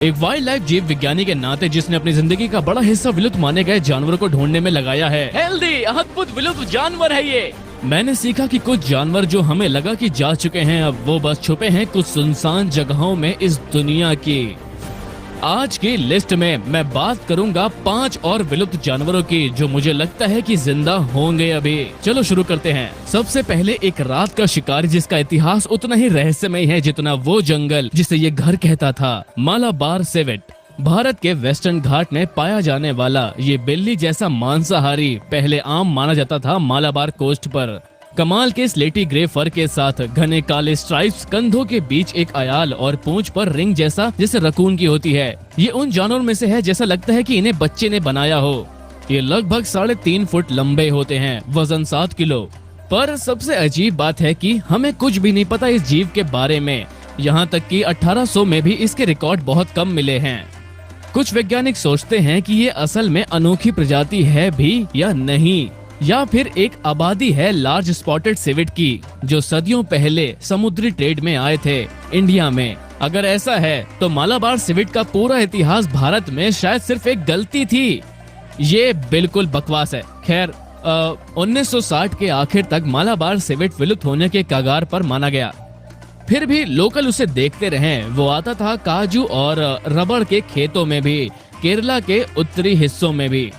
एक wild life जीव विज्ञानी के नाते जिसने अपनी जिंदगी का बड़ा हिस्सा विलुप्त माने गए जानवरों को ढूंढने में लगाया है। हेल्दी अद्भुत विलुप्त जानवर है ये। मैंने सीखा कि कुछ जानवर जो हमें लगा कि जा चुके हैं, अब वो बस छुपे हैं कुछ सुनसान जगहों में इस दुनिया की। आज की लिस्ट में मैं बात करूंगा 5 और विलुप्त जानवरों की जो मुझे लगता है कि जिंदा होंगे अभी। चलो शुरू करते हैं। सबसे पहले एक रात का शिकारी जिसका इतिहास उतना ही रहस्यमय है जितना वो जंगल जिसे ये घर कहता था। मालाबार सिवेट भारत के वेस्टर्न घाट में पाया जाने वाला ये बिल्ली जैसा मांसाहारी पहले आम माना जाता था मालाबार कोस्ट पर। कमाल के स्लेटी ग्रे फर के साथ घने काले स्ट्राइप्स, कंधों के बीच एक अयाल और पूंछ पर रिंग जैसा जैसे रकून की होती है। ये उन जानवरों में से है जैसा लगता है कि इन्हें बच्चे ने बनाया हो। ये लगभग 3.5 फुट लंबे होते हैं, वजन 7 किलो। पर सबसे अजीब बात है कि हमें कुछ भी नहीं पता इस जीव के बारे में। यहाँ तक कि 1800 में भी इसके रिकॉर्ड बहुत कम मिले हैं। कुछ वैज्ञानिक सोचते हैं कि ये असल में अनोखी प्रजाति है भी या नहीं, या फिर एक आबादी है लार्ज स्पॉटेड सिवेट की जो सदियों पहले समुद्री ट्रेड में आए थे इंडिया में। अगर ऐसा है तो मालाबार सिवेट का पूरा इतिहास भारत में शायद सिर्फ एक गलती थी। ये बिल्कुल बकवास है। खैर 1960 के आखिर तक मालाबार सिवेट विलुप्त होने के कगार पर माना गया। फिर भी लोकल उसे देखते रहे। वो आता था काजू और रबड़ के खेतों में भी, केरला के उत्तरी हिस्सों में भी।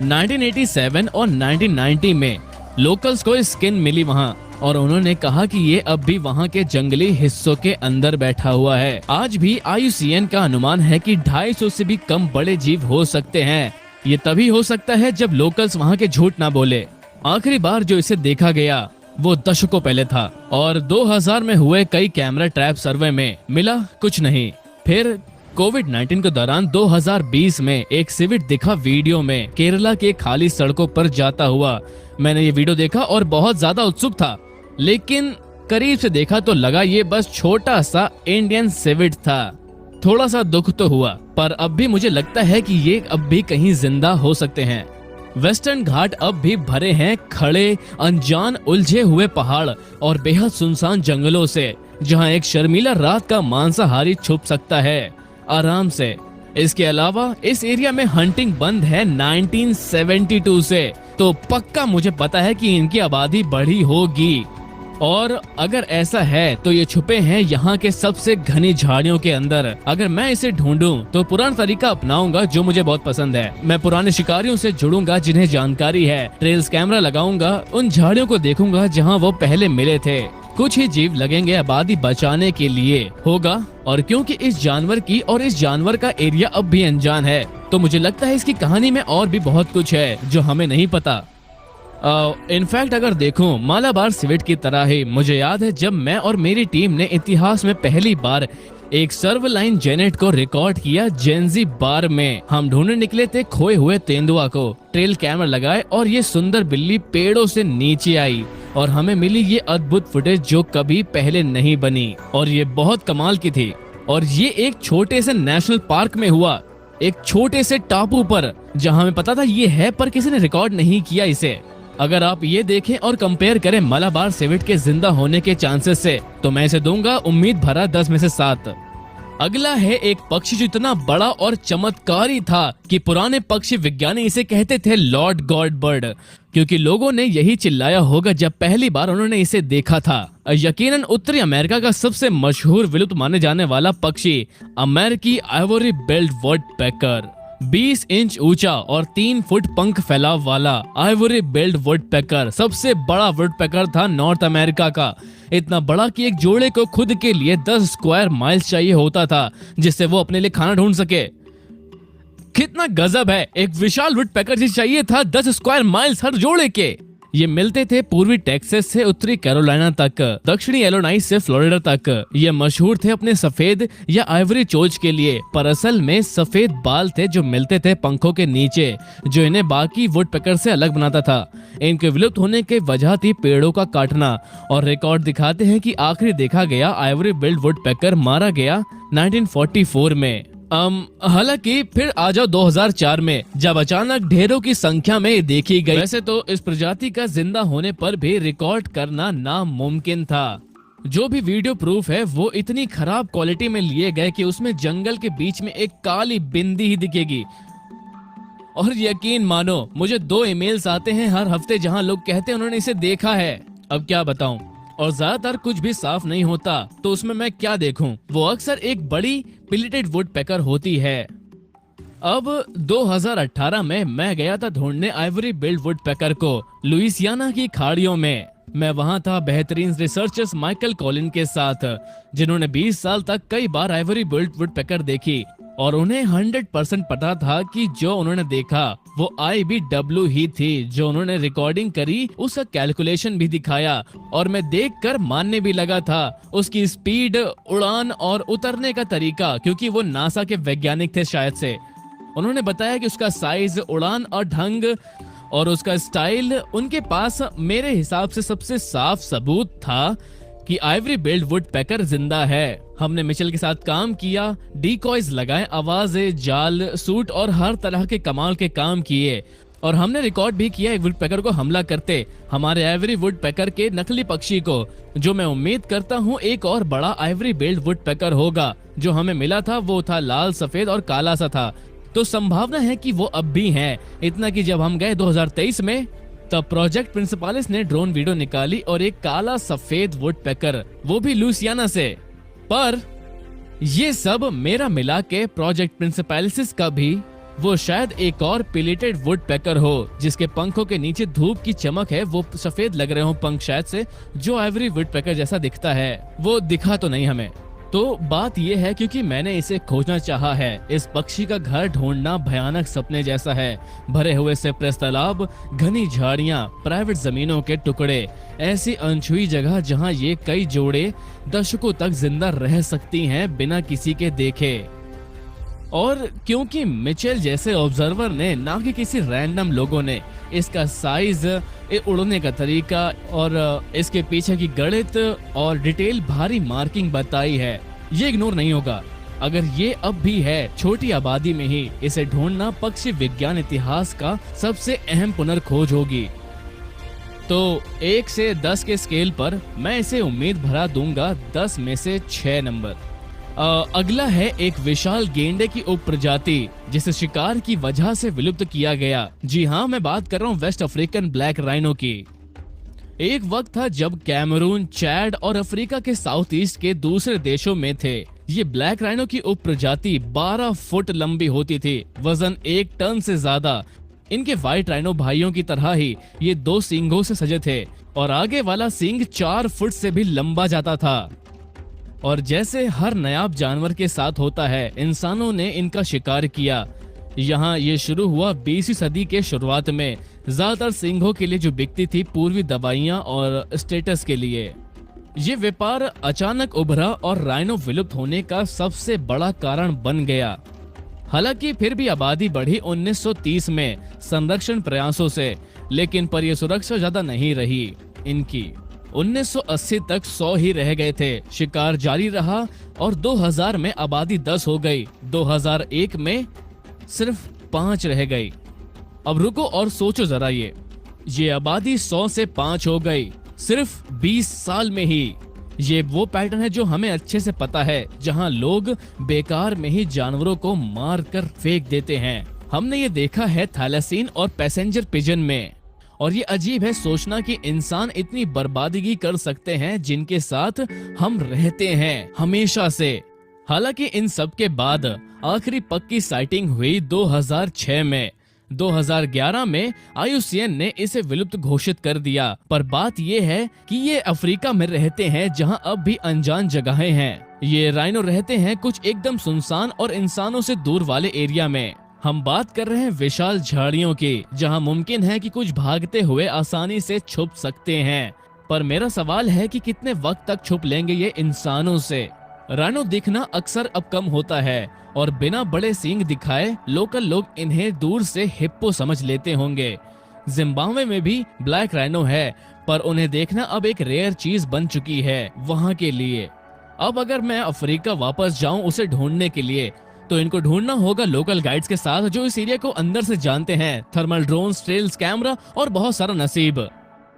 1987 और 1990 में लोकल्स को स्किन मिली वहाँ, और उन्होंने कहा कि ये अब भी वहाँ के जंगली हिस्सों के अंदर बैठा हुआ है। आज भी IUCN का अनुमान है कि 250 से भी कम बड़े जीव हो सकते हैं। ये तभी हो सकता है जब लोकल्स वहाँ के झूठ ना बोले। आखिरी बार जो इसे देखा गया वो दशकों पहले था, और 2000 में हुए कई कैमरा ट्रैप सर्वे में मिला कुछ नहीं। फिर कोविड-19 के दौरान 2020 में एक सिवेट दिखा वीडियो में केरला के खाली सड़कों पर जाता हुआ। मैंने ये वीडियो देखा और बहुत ज्यादा उत्सुक था, लेकिन करीब से देखा तो लगा ये बस छोटा सा इंडियन सिवेट था। थोड़ा सा दुख तो हुआ, पर अब भी मुझे लगता है कि ये अब भी कहीं जिंदा हो सकते हैं। वेस्टर्न घाट अब भी भरे हैं खड़े, अनजान, उलझे हुए पहाड़ और बेहद सुनसान जंगलों से, जहां एक शर्मीला रात का मांसाहारी छुप सकता है आराम से। इसके अलावा इस एरिया में हंटिंग बंद है 1972 से, तो पक्का मुझे पता है कि इनकी आबादी बढ़ी होगी। और अगर ऐसा है तो ये छुपे हैं यहाँ के सबसे घनी झाड़ियों के अंदर। अगर मैं इसे ढूंढूं तो पुराना तरीका अपनाऊंगा जो मुझे बहुत पसंद है। मैं पुराने शिकारियों से जुड़ूंगा जिन्हें जानकारी है, ट्रेल्स कैमरा लगाऊंगा, उन झाड़ियों को देखूंगा जहाँ वो पहले मिले थे। कुछ ही जीव लगेंगे आबादी बचाने के लिए होगा, और क्योंकि इस जानवर की और इस जानवर का एरिया अब भी अनजान है, तो मुझे लगता है इसकी कहानी में और भी बहुत कुछ है जो हमें नहीं पता। इनफैक्ट अगर देखूं, मालाबार सिवेट की तरह ही मुझे याद है जब मैं और मेरी टीम ने इतिहास में पहली बार एक सर्वलाइन जेनेट को रिकॉर्ड किया ज़ंजीबार में। हम ढूंढने निकले थे खोए हुए तेंदुआ को, ट्रेल कैमरा लगाए और ये सुंदर बिल्ली पेड़ों से नीचे आई और हमें मिली ये अद्भुत फुटेज जो कभी पहले नहीं बनी, और ये बहुत कमाल की थी। और ये एक छोटे से नेशनल पार्क में हुआ, एक छोटे से टापू पर, जहां हमें पता था ये है पर किसी ने रिकॉर्ड नहीं किया इसे। अगर आप ये देखें और कंपेयर करें मालाबार सिवेट के जिंदा होने के चांसेस से, तो मैं इसे दूंगा उम्मीद भरा 10 में से 7। अगला है एक पक्षी जो इतना बड़ा और चमत्कारी था कि पुराने पक्षी विज्ञानी इसे कहते थे लॉर्ड गॉड बर्ड, क्योंकि लोगों ने यही चिल्लाया होगा जब पहली बार उन्होंने इसे देखा था। यकीनन उत्तरी अमेरिका का सबसे मशहूर विलुप्त माने जाने वाला पक्षी अमेरिकी आइवरी बिल्ड वुडपेकर। 20 इंच ऊंचा और 3 फुट पंख फैलाव वाला आइवरी बिल्ड वुडपेकर सबसे बड़ा वुडपेकर था नॉर्थ अमेरिका का। इतना बड़ा कि एक जोड़े को खुद के लिए 10 स्क्वायर माइल्स चाहिए होता था जिससे वो अपने लिए खाना ढूंढ सके। कितना गजब है, एक विशाल वुडपेकर जिसे चाहिए था 10 स्क्वायर माइल्स हर जोड़े के। ये मिलते थे पूर्वी टेक्सास से उत्तरी कैरोलिना तक, दक्षिणी इलिनॉइस से फ्लोरिडा तक। ये मशहूर थे अपने सफेद या आइवरी चोंच के लिए, पर असल में सफेद बाल थे जो मिलते थे पंखों के नीचे, जो इन्हें बाकी वुडपेकर से अलग बनाता था। इनके विलुप्त होने की वजह थी पेड़ों का काटना, और रिकॉर्ड दिखाते हैं कि आखिरी देखा गया आइवरी बिल्ड वुडपेकर मारा गया 1944 में। हालांकि फिर आ जाओ 2004 में, जब अचानक ढेरों की संख्या में देखी गई। वैसे तो इस प्रजाति का जिंदा होने पर भी रिकॉर्ड करना नामुमकिन था। जो भी वीडियो प्रूफ है वो इतनी खराब क्वालिटी में लिए गए कि उसमें जंगल के बीच में एक काली बिंदी ही दिखेगी। और यकीन मानो मुझे 2 ईमेल्स आते हैं हर हफ्ते जहां लोग कहते हैं उन्होंने इसे देखा है। अब क्या बताऊं, और ज्यादातर कुछ भी साफ नहीं होता, तो उसमें मैं क्या देखूं। वो अक्सर एक बड़ी पिलेटेड वुड पैकर होती है। अब 2018 में मैं गया था ढूंढने आइवरी बिल्ड वुड पैकर को लुइसियाना की खाड़ियों में। मैं वहां था बेहतरीन रिसर्चर्स माइकल कॉलिन के साथ, जिन्होंने 20 साल तक कई बार आइवरी बिल्ड वुड पैकर देखी, और उन्हें 100% पता था कि जो उन्होंने देखा वो IBW ही थी। जो उन्होंने रिकॉर्डिंग करी उसका कैलकुलेशन भी दिखाया, और मैं देखकर मानने भी लगा था। उसकी स्पीड, उड़ान और उतरने का तरीका, क्योंकि वो नासा के वैज्ञानिक थे शायद से। उन्होंने बताया कि उसका साइज, उड़ान और ढंग और उसका स्टाइल, उनके पास मेरे हिसाब से सबसे साफ सबूत था कि आइवरी बिल्ड वुड पैकर जिंदा है। हमने मिचेल के साथ काम किया, डीकॉयज लगाए, आवाजें, जाल, सूट और हर तरह के कमाल के काम किए, और हमने रिकॉर्ड भी किया एक वुड पैकर को हमला करते, हमारे आइवरी वुड पैकर के नकली पक्षी को, जो मैं उम्मीद करता हूँ एक और बड़ा आइवरी बिल्ड वुड पैकर होगा। जो हमें मिला था वो था लाल, सफेद और काला सा था, तो संभावना है कि वो अब भी हैं। इतना कि जब हम गए 2023 में, तब प्रोजेक्ट प्रिंसिपालिस ने ड्रोन वीडियो निकाली और एक काला सफेद वुड पैकर, वो भी लुइसियाना से। पर ये सब मेरा मिला के प्रोजेक्ट प्रिंसिपालिस का भी वो शायद एक और पिलेटेड वुड पैकर हो, जिसके पंखों के नीचे धूप की चमक है, वो सफेद लग रहे हो पंख शायद से, जो आइवरी वुड पैकर जैसा दिखता है। वो दिखा तो नहीं हमें। तो बात यह है क्योंकि मैंने इसे खोजना चाहा है। इस पक्षी का घर ढूंढना भयानक सपने जैसा है। भरे हुए सिप्रस तालाब, घनी झाड़ियां, प्राइवेट जमीनों के टुकड़े, ऐसी अनछुई जगह जहां ये कई जोड़े दशकों तक जिंदा रह सकती हैं बिना किसी के देखे। और क्योंकि मिचेल जैसे ऑब्जर्वर ने, ना कि किसी रैंडम लोगों ने, इसका साइज, उड़ने का तरीका और इसके पीछे की गणित और डिटेल भारी मार्किंग बताई है, ये इग्नोर नहीं होगा। अगर ये अब भी है छोटी आबादी में ही, इसे ढूंढना पक्षी विज्ञान इतिहास का सबसे अहम पुनर्खोज होगी। तो 1 से 10 के स्केल पर मैं इसे उम्मीद भरा दूंगा 10 में से 6 नंबर। अगला है एक विशाल गेंडे की उप प्रजाति, जिसे शिकार की वजह से विलुप्त किया गया। जी हाँ, मैं बात कर रहा हूँ वेस्ट अफ्रीकन ब्लैक राइनो की। एक वक्त था जब कैमरून, चैड और अफ्रीका के साउथ ईस्ट के दूसरे देशों में थे। ये ब्लैक राइनो की उप प्रजाति 12 फुट लंबी होती थी, वजन 1 टन से ज्यादा। इनके व्हाइट राइनो भाइयों की तरह ही ये 2 सींगों से सजे थे, और आगे वाला सींग 4 फुट से भी लंबा जाता था। और जैसे हर नायाब जानवर के साथ होता है, इंसानों ने इनका शिकार किया। यहाँ ये शुरू हुआ 20वीं सदी के शुरुआत में, ज्यादातर सिंघों के लिए जो बिकती थी पूर्वी दवाइयाँ और स्टेटस के लिए। ये व्यापार अचानक उभरा और राइनो विलुप्त होने का सबसे बड़ा कारण बन गया। हालांकि फिर भी आबादी बढ़ी 1930 में संरक्षण प्रयासों से, लेकिन पर यह सुरक्षा ज्यादा नहीं रही इनकी। 1980 तक 100 ही रह गए थे। शिकार जारी रहा और 2000 में आबादी 10 हो गई। 2001 में सिर्फ 5 रह गई। अब रुको और सोचो जरा, ये आबादी 100 से 5 हो गई सिर्फ 20 साल में ही। ये वो पैटर्न है जो हमें अच्छे से पता है, जहां लोग बेकार में ही जानवरों को मार कर फेंक देते हैं। हमने ये देखा है थैलासीन और पैसेंजर पिजन में। और ये अजीब है सोचना कि इंसान इतनी बर्बादगी कर सकते हैं जिनके साथ हम रहते हैं हमेशा से। हालांकि इन सब के बाद आखिरी पक्की साइटिंग हुई 2006 में। 2011 में IUCN ने इसे विलुप्त घोषित कर दिया। पर बात ये है कि ये अफ्रीका में रहते हैं, जहां अब भी अनजान जगहें हैं। ये राइनो रहते हैं कुछ एकदम सुनसान और इंसानों से दूर वाले एरिया में। हम बात कर रहे हैं विशाल झाड़ियों की, जहां मुमकिन है कि कुछ भागते हुए आसानी से छुप सकते हैं। पर मेरा सवाल है कि कितने वक्त तक छुप लेंगे ये इंसानों से। राइनो दिखना अक्सर अब कम होता है, और बिना बड़े सींग दिखाए लोकल लोग इन्हें दूर से हिप्पो समझ लेते होंगे। जिम्बाब्वे में भी ब्लैक राइनो है, पर उन्हें देखना अब एक रेयर चीज बन चुकी है वहां के लिए। अब अगर मैं अफ्रीका वापस जाऊं उसे ढूंढने के लिए, तो इनको ढूंढना होगा लोकल गाइड्स के साथ जो इस एरिया को अंदर से जानते हैं। थर्मल ड्रोन, ट्रेल्स, कैमरा और बहुत सारा नसीब।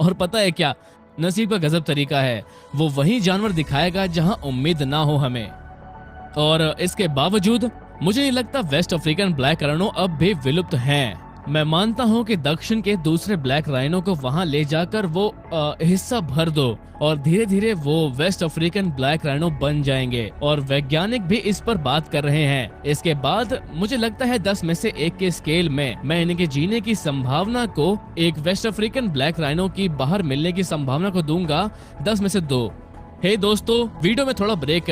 और पता है क्या, नसीब का गजब तरीका है, वो वही जानवर दिखाएगा जहां उम्मीद ना हो हमें। और इसके बावजूद मुझे नहीं लगता वेस्ट अफ्रीकन ब्लैक राइनो अब भी विलुप्त हैं। मैं मानता हूं कि दक्षिण के दूसरे ब्लैक राइनो को वहां ले जाकर वो हिस्सा भर दो और धीरे धीरे वो वेस्ट अफ्रीकन ब्लैक राइनो बन जाएंगे, और वैज्ञानिक भी इस पर बात कर रहे हैं। इसके बाद मुझे लगता है 10 में से 1 के स्केल में मैं इनके जीने की संभावना को एक वेस्ट अफ्रीकन ब्लैक राइनो की बाहर मिलने की संभावना को दूंगा 10 में से 2। हे दोस्तों, वीडियो में थोड़ा ब्रेक